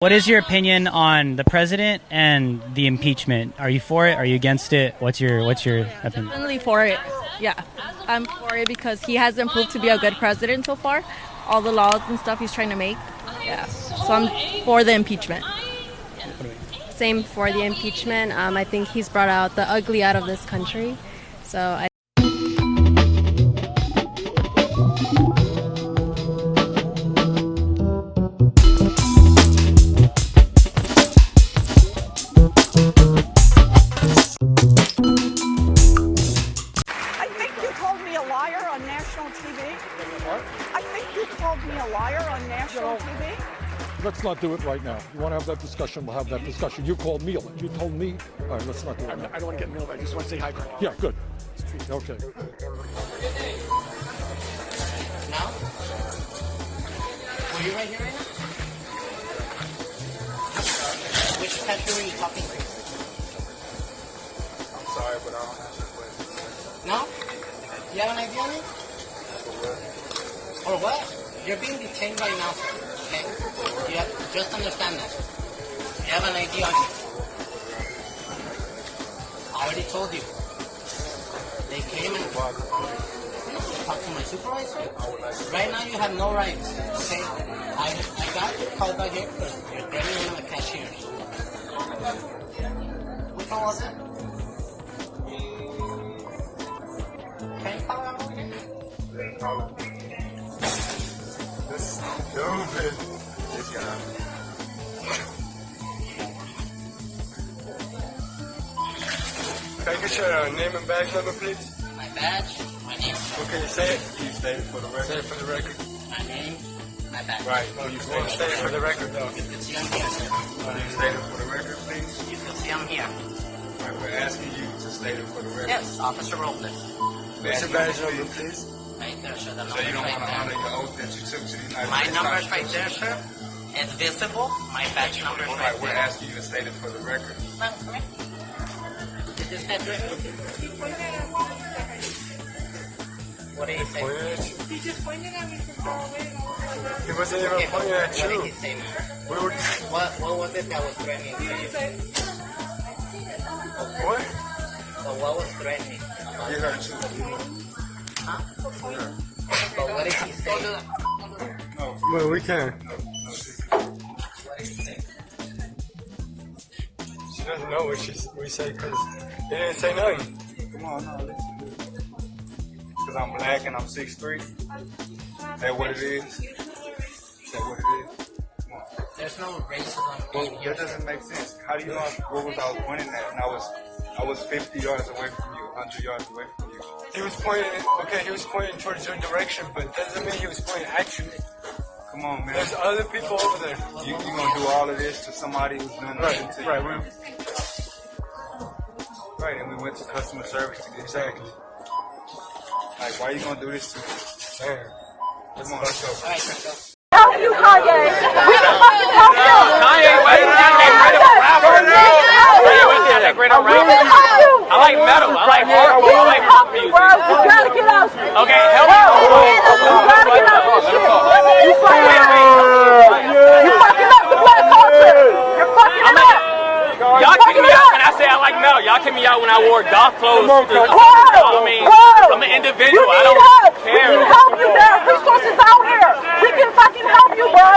What is your opinion on the president and the impeachment? Are you for it? Are you against it? What's your opinion? Definitely for it. Yeah, I'm for it because he hasn't proved to be a good president so far. All the laws and stuff he's trying to make. Yeah, so I'm for the impeachment. Same for the impeachment. I think he's brought out the ugly out of this country. So I think you called me a liar on national TV. What? I think you called me a liar on national TV. Let's not do it right now. You want to have that discussion, we'll have that discussion. You called me, you told me. All right, let's not do it now. I don't want to get in the middle of it. I just want to say hi. Yeah, good. Okay. Now? Were you right here right now? Which country were you talking to? I'm sorry, but I don't answer questions. No? You have an idea on it? Or what? You're being detained right now, sir. Okay? You have, just understand that. You have an idea on it. I already told you. They came and talk to my supervisor. Right now you have no rights. Okay? I got your call back here because you're getting in the cashier. Which one was it? Can you call that one again? Stupid. This guy. Can I get your name and badge number, please? My badge, my name. Okay, say it. You say it for the record. Say it for the record. My name, my badge. Right. No, you say it for the record, though. You can see I'm here, sir. Can you state it for the record, please? You can see I'm here. Right, we're asking you to state it for the record. Yes, Officer Robles. What's your badge number, please? Right there, sir. The So you number's don't right want to honor there. your oath that you took to the United My States number's right Constitution. there, sir. It's visible. My badge number's All right right, we're there. asking you to state it for the record. Come here. Did this guy do it? What did he say? Pointed at you. He just pointed at me from far away and I was like, He wasn't Okay, even pointing at what did you. he say, man? We were. What was it that was threatening to you? What? So what was threatening? You heard too. Huh? Yeah. But what did he say? No. Well, we can. What did he say? She doesn't know what we say because he didn't say nothing. Come on, no, listen. Because I'm black and I'm 6'3". Is that what it is? Is that what it is? Come on. There's no racism Well, in here. that doesn't make sense. How do you know what was I pointing at? And I was 50 yards away from you, 100 yards away from you. He was pointing towards your direction, but that doesn't mean he was pointing at you. Come on, man. There's other people over there. You gonna do all of this to somebody who's doing nothing to you? Right, and we went to customer service to get checked. Like, why you gonna do this to me? Man, come on, let's go. All right, let's go. help you, Kanye. We can fucking help you. Kanye West is not that great of a rapper. Kanye West is not that great of a rapper. I like metal. I like hardcore. I like rock music. Bro, you gotta get out. Okay, help me. You gotta get out of this shit. You fucking up the black culture. You're fucking it up. Y'all kick me out when I say I like metal. Y'all kick me out when I wore goth clothes. I mean, I'm an individual. I don't care. We can help you. There are resources out here. We can fucking help you, bro.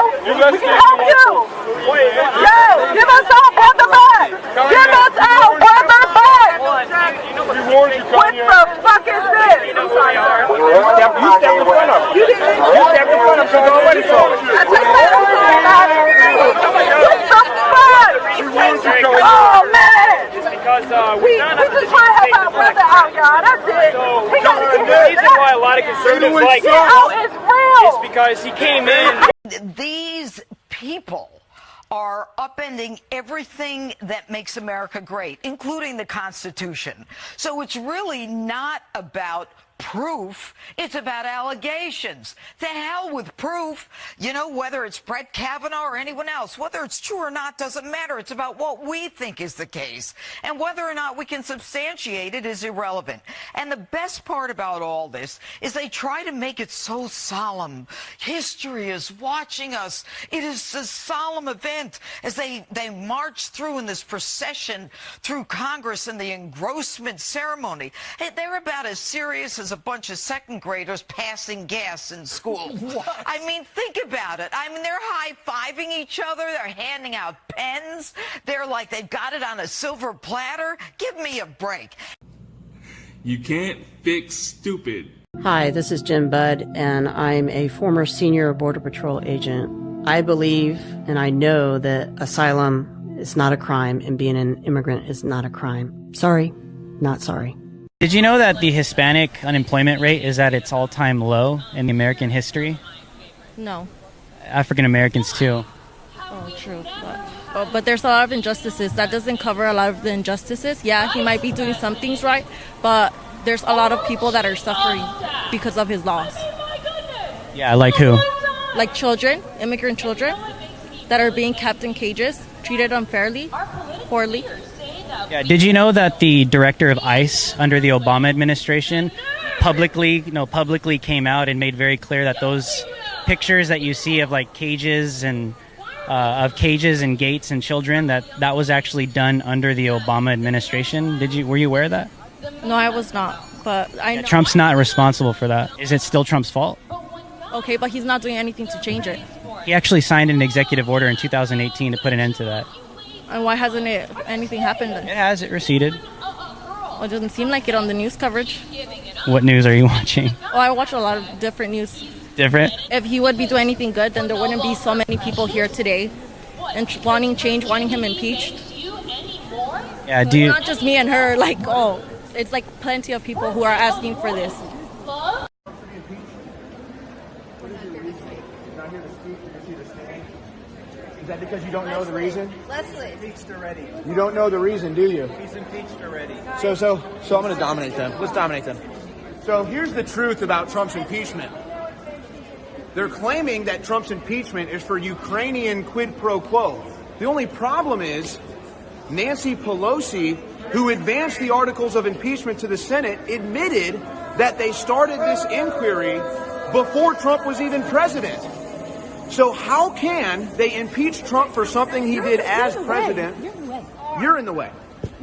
We can help you. Yo, give us our brother back. Give us our brother back. We warned you, What the fuck is this? You stepped in front of him. You didn't. You stepped in front of him. She's already saw it. I take that. What the fuck? Oh man. Because We just trying to help our brother out, y'all. That's it. He got to The get reason why a lot of conservatives like him out is real. is because he came in. These people are upending everything that makes America great, including the Constitution. So it's really not about proof. It's about allegations. To hell with proof. You know, whether it's Brett Kavanaugh or anyone else, whether it's true or not doesn't matter. It's about what we think is the case. And whether or not we can substantiate it is irrelevant. And the best part about all this is they try to make it so solemn. History is watching us. It is a solemn event as they march through in this procession through Congress in the engrossment ceremony. Hey, they're about as serious as a bunch of second graders passing gas in school. What? I mean, think about it. I mean, they're high-fiving each other. They're handing out pens. They're like they've got it on a silver platter. Give me a break. You can't fix stupid. Hi, this is Jim Budd, and I'm a former senior Border Patrol agent. I believe and I know that asylum is not a crime and being an immigrant is not a crime. Sorry, not sorry. Did you know that the Hispanic unemployment rate is at its all-time low in American history? No. African Americans too. Oh, true. But there's a lot of injustices. That doesn't cover a lot of the injustices. Yeah, he might be doing some things right, but there's a lot of people that are suffering because of his laws. Yeah, like who? Like children, immigrant children, that are being kept in cages, treated unfairly, poorly. Yeah, did you know that the director of ICE under the Obama administration publicly came out and made very clear that those pictures that you see of like cages and gates and children, that was actually done under the Obama administration? Were you aware of that? No, I was not, but I know. Trump's not responsible for that. Is it still Trump's fault? Okay, but he's not doing anything to change it. He actually signed an executive order in 2018 to put an end to that. And why hasn't anything happened then? It has. It receded. Well, it doesn't seem like it on the news coverage. What news are you watching? Oh, I watch a lot of different news. Different? If he would be doing anything good, then there wouldn't be so many people here today and wanting change, wanting him impeached. Yeah, Not just me and her, like, oh, it's like plenty of people who are asking for this. Is that because you don't know the reason? Leslie. Impeached already. You don't know the reason, do you? He's impeached already. So I'm going to dominate them. Let's dominate them. So here's the truth about Trump's impeachment. They're claiming that Trump's impeachment is for Ukrainian quid pro quo. The only problem is Nancy Pelosi, who advanced the articles of impeachment to the Senate, admitted that they started this inquiry before Trump was even president. So how can they impeach Trump for something he did as president? You're in the way.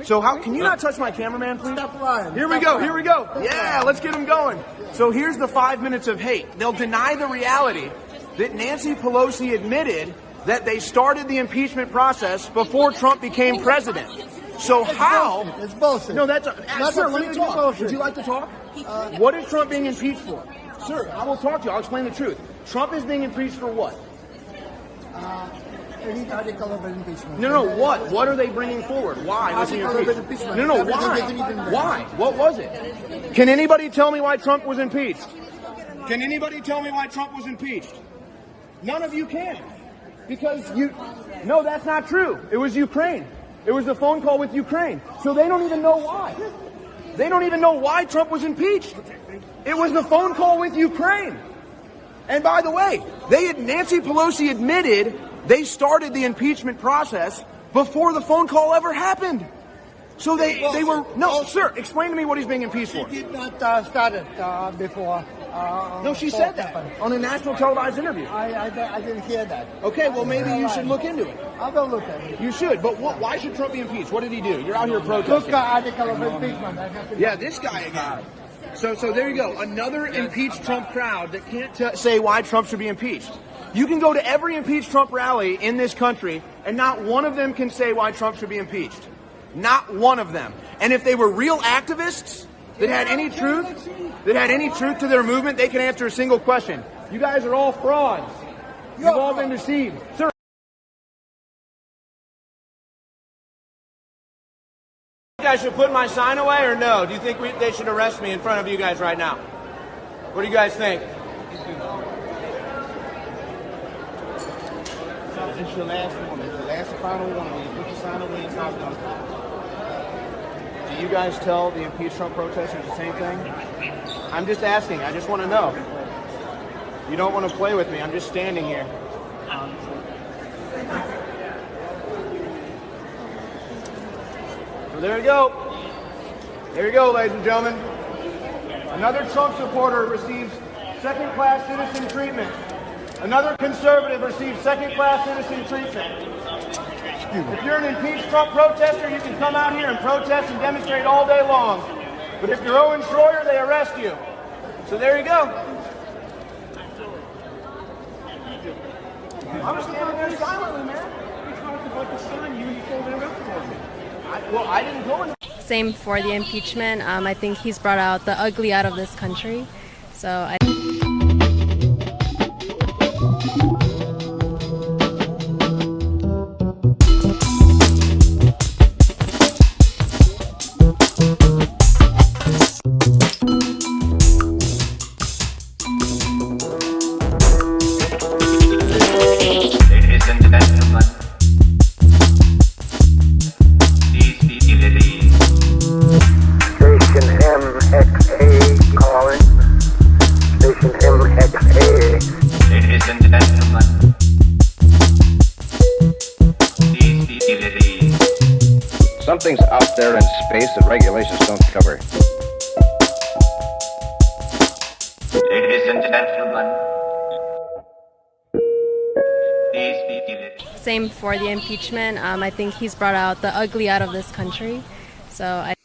So how can you not touch my cameraman, please? Here we go. Yeah, let's get him going. So here's the 5 minutes of hate. They'll deny the reality that Nancy Pelosi admitted that they started the impeachment process before Trump became president. So how? It's bullshit. No, sir, let me talk. Would you like to talk? What is Trump being impeached for? Sir, I will talk to you. I'll explain the truth. Trump is being impeached for what? Any article of impeachment. No, what? What are they bringing forward? Why was he impeached? No, why? Why? What was it? Can anybody tell me why Trump was impeached? Can anybody tell me why Trump was impeached? None of you can. Because no, that's not true. It was Ukraine. It was a phone call with Ukraine. So they don't even know why. They don't even know why Trump was impeached. It was the phone call with Ukraine. And by the way, Nancy Pelosi admitted they started the impeachment process before the phone call ever happened. So they were... No, sir, explain to me what he's being impeached for. He did not start it before. No, she said that on a national televised interview. I didn't hear that. Okay, well, maybe you should look into it. I will look at it. You should, but why should Trump be impeached? What did he do? You're out here protesting. Look at article of impeachment. Yeah, this guy again. So there you go. Another impeached Trump crowd that can't say why Trump should be impeached. You can go to every impeached Trump rally in this country, and not one of them can say why Trump should be impeached. Not one of them. And if they were real activists that had any truth to their movement, they can answer a single question. You guys are all frauds. You've all been deceived. Sir. You guys should put my sign away or no? Do you think they should arrest me in front of you guys right now? What do you guys think? It's your last one. It's the last final one. You put your sign away. It's not done. that you guys tell the impeach Trump protesters the same thing? I'm just asking. I just want to know. You don't want to play with me. I'm just standing here. So there you go. There you go, ladies and gentlemen. Another Trump supporter receives second-class citizen treatment. Another conservative receives second-class citizen treatment. If you're an impeached Trump protester, you can come out here and protest and demonstrate all day long. But if you're Owen Schroyer, they arrest you. So there you go. I'm just standing there silently, man. You talked about the sign. You pulled it up for me. I didn't go in. Same for the impeachment. I think he's brought out the ugly out of this country. So I. Something's out there in space that regulations don't cover. Ladies and gentlemen, Same for the impeachment. I think he's brought out the ugly out of this country. So I.